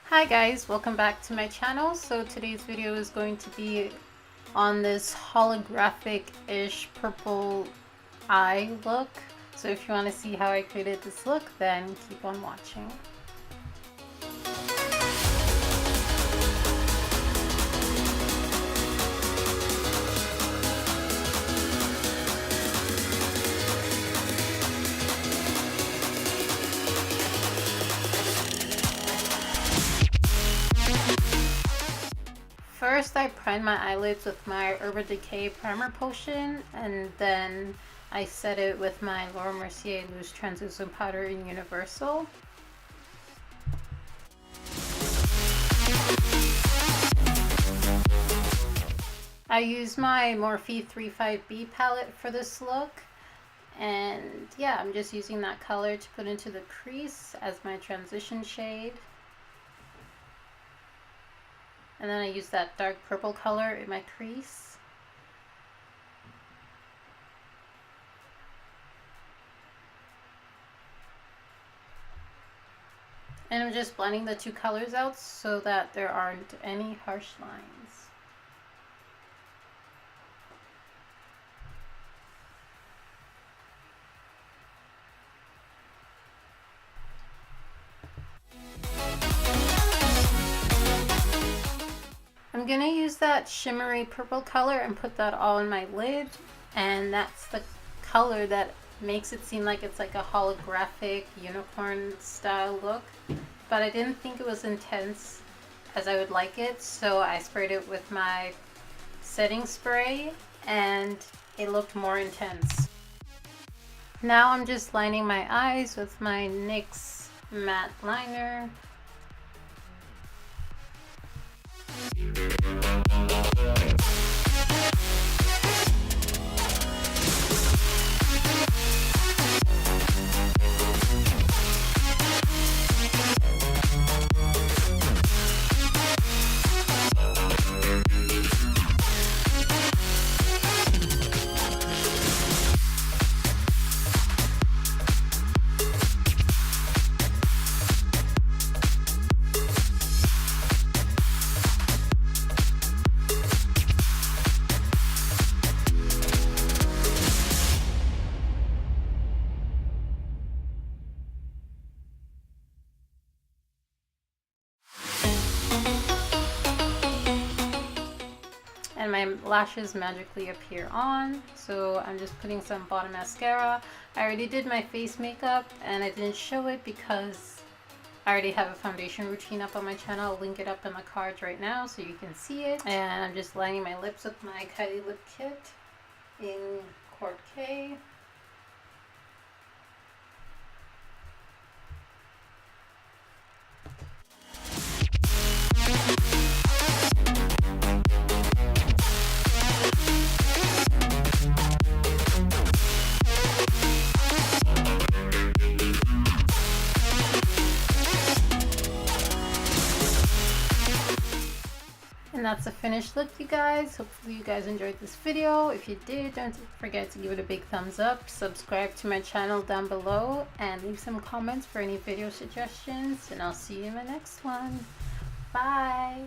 Hi guys, welcome back to my channel. So today's video is going to be on this holographic-ish purple eye look. So if you want to see how I created this look, then keep on watching. First, I primed my eyelids with my Decay primer potion, and then I set it with my Mercier loose translucent powder in Universal. I used my Morphe 35B palette for this look, and yeah, I'm just using that color to put into the crease as my transition shade. And then I use that dark purple color in my crease. And I'm just blending the two colors out so that there aren't any harsh lines. I'm gonna use that shimmery purple color and put that all in my lid, and that's the color that makes it seem like it's like a holographic unicorn style look, but I didn't think it was intense as I would like it, so I sprayed it with my setting spray and it looked more intense. Now I'm just lining my eyes with my NYX matte liner. And my lashes magically appear on, so I'm just putting some bottom mascara. I already did my face makeup and I didn't show it because I already have a foundation routine up on my channel. I'll link it up in the cards right now so you can see it. And I'm just lining my lips with my Kylie lip kit in Kourt K. And that's the finished look, you guys. Hopefully you guys enjoyed this video. If you did, don't forget to give it a big thumbs up, subscribe to my channel down below, and leave some comments for any video suggestions, and I'll see you in my next one. Bye!